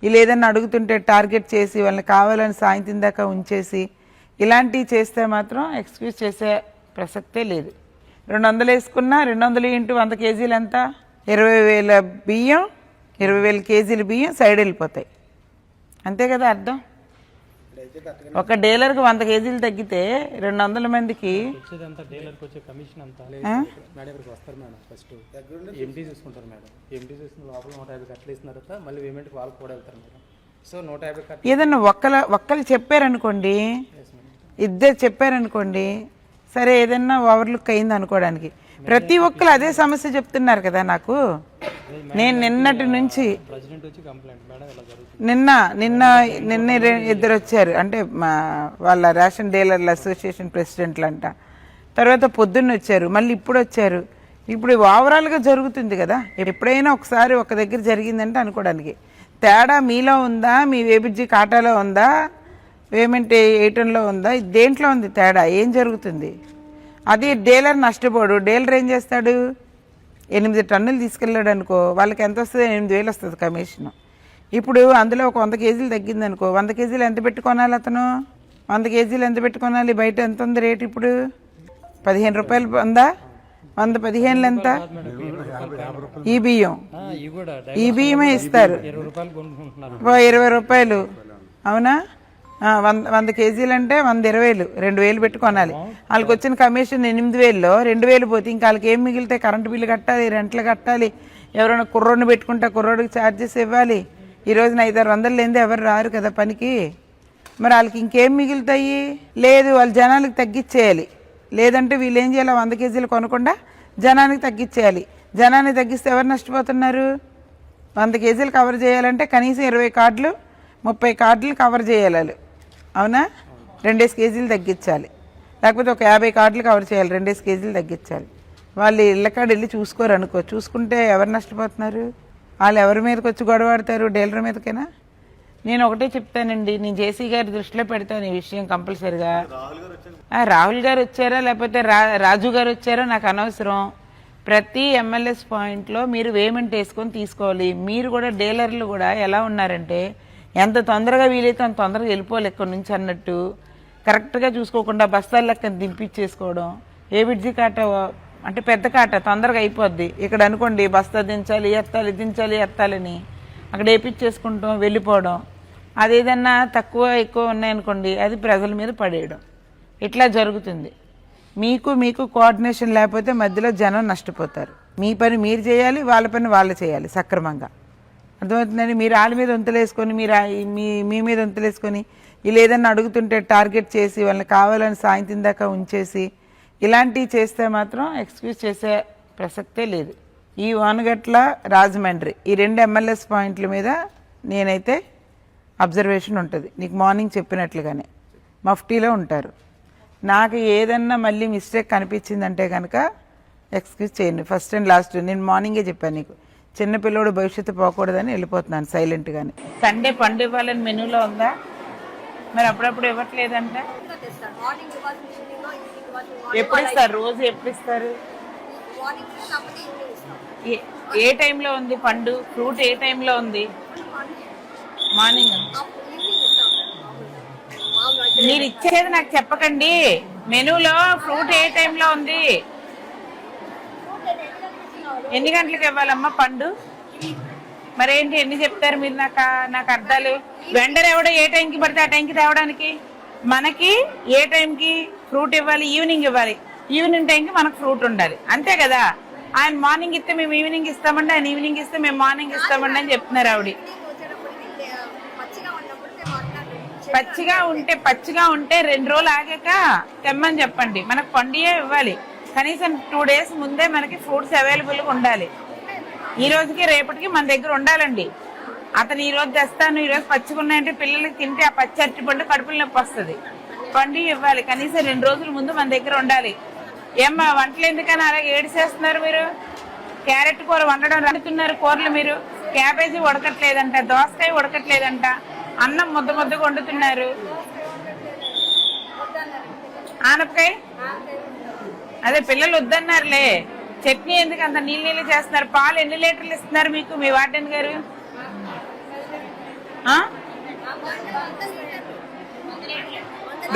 వీళ్ళు ఏదన్నా అడుగుతుంటే టార్గెట్ చేసి వాళ్ళని కావాలని సాయంత్రం దాకా ఉంచేసి ఇలాంటివి చేస్తే మాత్రం ఎక్స్క్యూజ్ చేసే ప్రసక్తే లేదు. 200 వేసుకున్నా 200 ఇంటూ 100 కేజీలు ఎంత? 20,000 బియ్యం, 20,000 కేజీలు బియ్యం సైడ్ వెళ్ళిపోతాయి. అంతే కదా అర్థం. ఒక డీలర్కి 100 కేజీలు తగ్గితే 200 మందికి ఏదన్నా ఒక్కరు చెప్పారనుకోండి, ఇద్దరు చెప్పారనుకోండి, సరే ఏదన్నా ఓవర్లుక్ అయింది అనుకోవడానికి. ప్రతి ఒక్కరు అదే సమస్య చెప్తున్నారు కదా నాకు. నేను నిన్నటి నుంచి నిన్న ఇద్దరు వచ్చారు, అంటే వాళ్ళ రేషన్ డీలర్ల అసోసియేషన్ ప్రెసిడెంట్లు అంట. తర్వాత పొద్దున్న వచ్చారు, మళ్ళీ ఇప్పుడు వచ్చారు. ఇప్పుడు ఓవరాల్గా జరుగుతుంది కదా. ఎప్పుడైనా ఒకసారి ఒక దగ్గర జరిగిందంటే అనుకోవడానికి తేడా మీలో ఉందా, మీ వేబిజీ కాటాలో ఉందా, పేమెంట్ వేయటంలో ఉందా, దేంట్లో ఉంది తేడా? ఏం జరుగుతుంది? అది డీలర్ నష్టపోడు. డీలర్ ఏం చేస్తాడు? 8 టన్నులు తీసుకెళ్ళాడు అనుకో, వాళ్ళకి ఎంత వస్తుంది? 8,000 వస్తుంది కమిషన్. ఇప్పుడు అందులో ఒక 100 కేజీలు తగ్గింది అనుకో, 100 కేజీలు ఎంత పెట్టుకోనాలి అతను? 100 కేజీలు ఎంత పెట్టుకోనాలి? బయట ఎంత ఉంది రేటు ఇప్పుడు? 15 రూపాయలు ఉందా? 100 15 ఎంత? ఈ బియ్యం ఈ బియ్యమే ఇస్తారు 20 రూపాయలు. అవునా? 100 కేజీలు అంటే 120,000, 2,000 పెట్టుకోనాలి. వాళ్ళకి వచ్చిన కమిషన్ 8,000లో 2,000 పోతే ఇంకా వాళ్ళకి ఏం మిగిలితే? కరెంటు బిల్లు కట్టాలి, రెంట్లు కట్టాలి, ఎవరైనా కుర్రోడిని పెట్టుకుంటే కుర్రోడికి ఛార్జెస్ ఇవ్వాలి. ఈ రోజున 500-600 లేనిదే ఎవరు రారు కదా పనికి. మరి వాళ్ళకి ఇంకేం మిగులుతాయి? లేదు, వాళ్ళు జనాలకు తగ్గించేయాలి. లేదంటే వీళ్ళు ఏం చేయాలి? 100 కేజీలు కొనకుండా జనానికి తగ్గించేయాలి. జనానికి తగ్గిస్తే ఎవరు నష్టపోతున్నారు? 100 కేజీలు కవర్ చేయాలంటే కనీసం 20 కార్డులు 30 కార్డులు కవర్ చేయాలి. అవునా? 2 కేజీలు తగ్గించాలి. లేకపోతే ఒక 50 కార్డులు కవర్ చేయాలి, 2 కేజీలు తగ్గించాలి. వాళ్ళు ఇళ్ళకాడ వెళ్ళి చూసుకోరు అనుకో. చూసుకుంటే ఎవరు నష్టపోతున్నారు? వాళ్ళు ఎవరి మీదకి వచ్చి గొడవాడతారు? డీలర్ మీదకేనా? నేను ఒకటే చెప్తానండి, నేను జేసీ గారి దృష్టిలో పెడతాను ఈ విషయం కంపల్సరిగా. రాహుల్ గారు వచ్చారా లేకపోతే రాజు గారు వచ్చారో నాకు అనవసరం. ప్రతి ఎమ్మెల్యేస్ పాయింట్లో మీరు పేమెంట్ వేసుకొని తీసుకోవాలి. మీరు కూడా డీలర్లు కూడా ఎలా ఉన్నారంటే, ఎంత తొందరగా వీలైతే అంత తొందరగా వెళ్ళిపోవాలి ఇక్కడి నుంచి అన్నట్టు. కరెక్ట్గా చూసుకోకుండా బస్తాల లెక్కన దింపించేసుకోవడం. ఏబిడ్జీ కాట అంటే పెద్ద కాట తొందరగా అయిపోద్ది. ఇక్కడ అనుకోండి బస్తా దించాలి, ఎత్తాలి, దించాలి, ఎత్తాలని అక్కడ వేపించేసుకుంటాం, వెళ్ళిపోవడం. అదేదన్నా తక్కువ ఎక్కువ ఉన్నాయనుకోండి, అది ప్రజల మీద పడేయడం. ఇట్లా జరుగుతుంది. మీకు కోఆర్డినేషన్ లేకపోతే మధ్యలో జనం నష్టపోతారు. మీ పని మీరు చేయాలి, వాళ్ళ పని వాళ్ళు చేయాలి సక్రమంగా. అర్థమవుతుందండి? మీరు వాళ్ళ మీద వంతులేసుకొని మీ మీద వంతులేసుకొని వీళ్ళు ఏదన్నా అడుగుతుంటే టార్గెట్ చేసి వాళ్ళని కావాలని సాయంత్రం దాకా ఉంచేసి ఇలాంటివి చేస్తే మాత్రం ఎక్స్క్యూజ్ చేసే ప్రసక్తే లేదు. ఈ వానగట్ల రాజమండ్రి ఈ 2 ఎమ్మెల్యేస్ పాయింట్ల మీద నేనైతే అబ్జర్వేషన్ ఉంటుంది. నీకు మార్నింగ్ చెప్పినట్లుగానే మఫ్టీలో ఉంటారు. నాకు ఏదన్నా మళ్ళీ మిస్టేక్ కనిపించిందంటే కనుక ఎక్స్క్యూజ్ చేయండి. ఫస్ట్ అండ్ లాస్ట్ నేను మార్నింగే చెప్పాను నీకు, చిన్నపిల్లడు భవిష్యత్తు పోకూడదని వెళ్ళిపోతున్నాను సైలెంట్గానే. సండే పండు ఇవ్వాలని మెనూలో ఉందా? మరి అప్పుడప్పుడు ఇవ్వట్లేదంట. ఎప్పుడు ఇస్తారు? రోజు ఎప్పుడు ఇస్తారు? ఏ టైంలో ఉంది పండు? ఫ్రూట్ ఏ టైంలో ఉంది? మార్నింగ్. మీరు ఇచ్చేది నాకు చెప్పకండి. మెనూలో ఫ్రూట్ ఏ టైంలో ఉంది? ఎన్ని గంటలకు ఇవ్వాలమ్మా పండు? మరేంటి ఎన్ని చెప్తారు మీరు? నాకు అర్థాలు. వెండర్ ఎవడో ఏ టైంకి పడితే ఆ టైంకి తేవడానికి. మనకి ఏ టైంకి ఫ్రూట్ ఇవ్వాలి? ఈవినింగ్ ఇవ్వాలి. ఈవినింగ్ టైంకి మనకు ఫ్రూట్ ఉండాలి, అంతే కదా. ఆయన మార్నింగ్ ఇస్తే మేము ఈవినింగ్ ఇస్తామండి, ఆయన ఈవినింగ్ ఇస్తే మేము మార్నింగ్ ఇస్తామండి అని చెప్తున్నారు ఆవిడ. పచ్చిగా ఉంటే 2 రోజులు ఆగాక తెమ్మని చెప్పండి. మనకు పండుయే ఇవ్వాలి. కనీసం 2 డేస్ ముందే మనకి ఫ్రూట్స్ అవైలబుల్గా ఉండాలి. ఈ రోజుకి రేపటికి మన దగ్గర ఉండాలండి. అతను ఈ రోజు తెస్తాను, ఈ రోజు పచ్చిగా ఉన్నాయంటే పిల్లలకి తింటే ఆ పచ్చి అరటి పండు కడుపులో నొప్పి వస్తుంది. పండు ఇవ్వాలి. కనీసం 2 రోజుల ముందు మన దగ్గర ఉండాలి. ఏమ్మా వంటలు ఎందుకని అలాగే ఏడిసేస్తున్నారు మీరు? క్యారెట్ కూర వండడం వండుతున్నారు కూరలు మీరు. క్యాబేజీ ఉడకట్లేదంట, దోసకాయ ఉడకట్లేదంట, అన్నం ముద్దగా వండుతున్నారు. ఆనపకాయ అదే పిల్లలు వద్దన్నారులే. చట్నీ ఎందుకు అంత నీళ్ళు చేస్తున్నారు? పాలు ఎన్ని లీటర్లు ఇస్తున్నారు మీకు మీ వార్డెన్ గారు?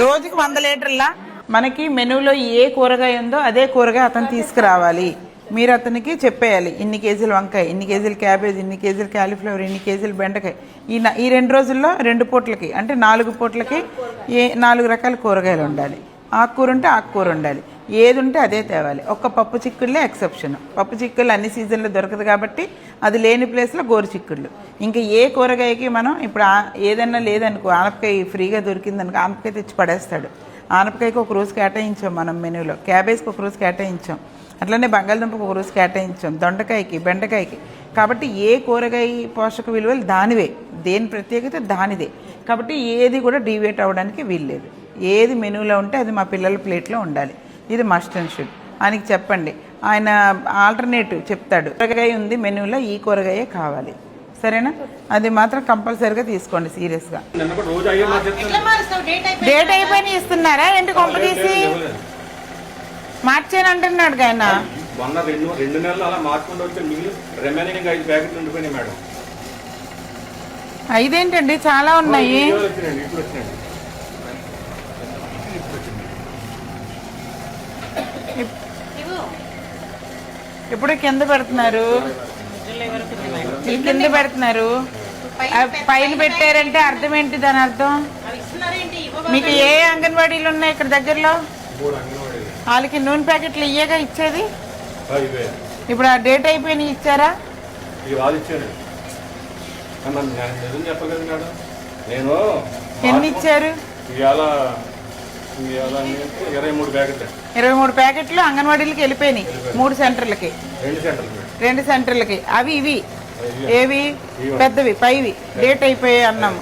రోజుకి 100 లీటర్లా. మనకి మెనూలో ఏ కూరగాయ ఉందో అదే కూరగాయ అతను తీసుకురావాలి. మీరు అతనికి చెప్పేయాలి, ఇన్ని కేజీలు వంకాయ, ఇన్ని కేజీలు క్యాబేజ్, ఇన్ని కేజీలు క్యాలీఫ్లవర్, ఇన్ని కేజీలు బెండకాయ. ఈ 2 రోజుల్లో 2 పూట్లకి అంటే 4 పూట్లకి 4 రకాల కూరగాయలు ఉండాలి. ఆకుకూర ఉంటే ఆకుకూర ఉండాలి. ఏది ఉంటే అదే తేవాలి. ఒక్క పప్పు చిక్కుళ్ళే ఎక్సెప్షన్. పప్పు చిక్కుళ్ళు అన్ని సీజన్లో దొరకదు కాబట్టి అది లేని ప్లేస్లో గోరు చిక్కుళ్ళు. ఇంకా ఏ కూరగాయకి మనం ఇప్పుడు ఏదన్నా లేదనుకో, ఆనపకాయ ఫ్రీగా దొరికిందనుకో ఆనపకాయ తెచ్చి పడేస్తాడు. ఆనపకాయకి ఒక రోజు కేటాయించాం మనం మెనూలో, క్యాబేజ్కి ఒక రోజు కేటాయించాం, అట్లనే బంగాళదుంపకు ఒక రోజు కేటాయించాం, దొండకాయకి, బెండకాయకి. కాబట్టి ఏ కూరగాయ పోషక విలువలు దానివే, దేని ప్రత్యేకత దానిదే. కాబట్టి ఏది కూడా డీవియేట్ అవ్వడానికి వీల్లేదు. ఏది మెనూలో ఉంటే అది మా పిల్లల ప్లేట్లో ఉండాలి. ఇది మస్ట్ అండ్ షుడ్. ఆయనకి చెప్పండి, ఆయన ఆల్టర్నేటివ్ చెప్తాడు. కూరగాయ ఉంది మెనూలో, ఈ కూరగాయే కావాలి, సరేనా? అది మాత్రం కంపల్సరీగా తీసుకోండి సీరియస్గా. డేట్ అయిపోయిన ఇస్తున్నారా ఏంటి? కొంప తీసి మార్చేని అంటున్నాడు ఆయన. మొన్న 2 నెలలు అలా మార్చుకుంటూ వచ్చి మిగిలిన రిమైనింగ్ 5 ప్యాకెట్లు ఉండిపోయినాయి మేడం. 5 ఏంటండి, చాలా ఉన్నాయి. ఇప్పుడు కింద పెడుతున్నారు, ఈ కింద పెడుతున్నారు. పైన పెట్టారంటే అర్థం ఏంటి? దాని అర్థం మీకు ఏ అంగన్వాడీలు ఉన్నాయి ఇక్కడ దగ్గరలో? వాళ్ళకి నూనె ప్యాకెట్లు ఇయ్యగా ఇచ్చేది. ఇప్పుడు ఆ డేట్ అయిపోయినాయి ఇచ్చారా? ఎన్ని ఇచ్చారు? 23 ప్యాకెట్లు అంగన్వాడీలకి వెళ్ళిపోయినాయి. 3 సెంటర్లకి, 2 సెంటర్లకి. అవి ఇవి ఏవి పెద్దవి పైవి డేట్ అయిపోయాయి అన్నాము.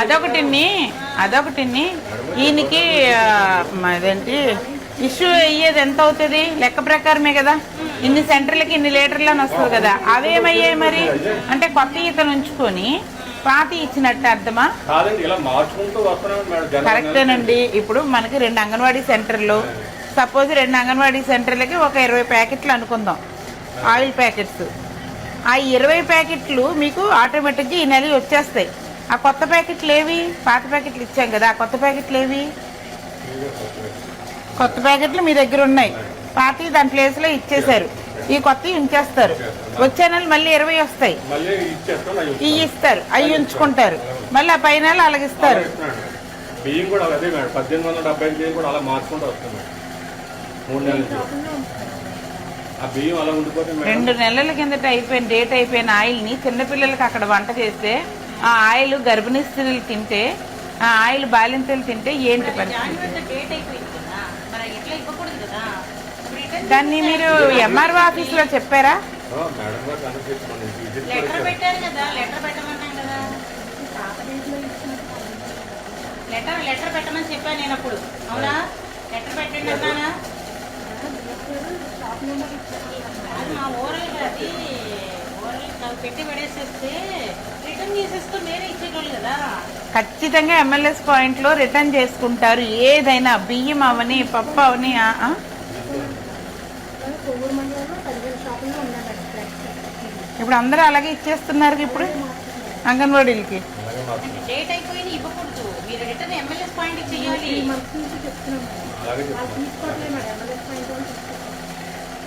అదొకటి ఈయనకి అదేంటి ఇష్యూ అయ్యేది ఎంత అవుతుంది లెక్క ప్రకారమే కదా. ఇన్ని సెంటర్లకి ఇన్ని లీటర్లు అని వస్తుంది కదా. అవేమయ్యాయి మరి? అంటే కొత్త ఈతను ఉంచుకొని పాతి ఇచ్చినట్టు అర్థమా? కరెక్టేనండి. ఇప్పుడు మనకి 2 అంగన్వాడీ సెంటర్లు, సపోజ్ 2 అంగన్వాడీ సెంటర్లకి ఒక 20 ప్యాకెట్లు అనుకుందాం, ఆయిల్ ప్యాకెట్స్. ఆ 20 ప్యాకెట్లు మీకు ఆటోమేటిక్గా ఈ నెల వచ్చేస్తాయి. ఆ కొత్త ప్యాకెట్లు ఏవి? పాత ప్యాకెట్లు ఇచ్చాం కదా, ఆ కొత్త ప్యాకెట్లు ఏవి? కొత్త ప్యాకెట్లు మీ దగ్గర ఉన్నాయి, పాతి దాని ప్లేస్లో ఇచ్చేశారు. ఈ కొత్తవి ఉంచేస్తారు. వచ్చే నెల మళ్ళీ 20 వస్తాయి, ఇవి ఇస్తారు, అవి ఉంచుకుంటారు. మళ్ళీ ఆ పైన అలాగిస్తారు. 2 నెలల కిందట అయిపోయిన డేట్ అయిపోయిన ఆయిల్ని చిన్నపిల్లలకి అక్కడ వంట చేస్తే, ఆ ఆయిల్ గర్భిణీ స్త్రీలు తింటే, ఆ ఆయిల్ బాలింతలు తింటే ఏంటి పరిస్థితి? దాన్ని మీరు ఎంఆర్ఓ ఆఫీస్లో చెప్పారా? లెటర్ పెట్టమని చెప్పాను నేను అప్పుడు. అవునా? లెటర్ పెట్టండి అన్నానా? మా ఓరల్ అది ఓరల్ పెట్టి పడేసేస్తే రిటర్న్ చేసేస్తే వేరే ఇచ్చేటోళ్ళు కదా. ఖచ్చితంగా ఎమ్మెల్యేస్ పాయింట్లో రిటర్న్ చేసుకుంటారు. ఏదైనా బియ్యం అవని, పప్పు అవని. ఇప్పుడు అందరూ అలాగే ఇచ్చేస్తున్నారు ఇప్పుడు అంగన్వాడీలకి. డేట్ అయిపోయింది ఇవ్వకూడదు. మీరు రిటర్న్ ఎమ్మెల్యేస్ పాయింట్ చేయాలి.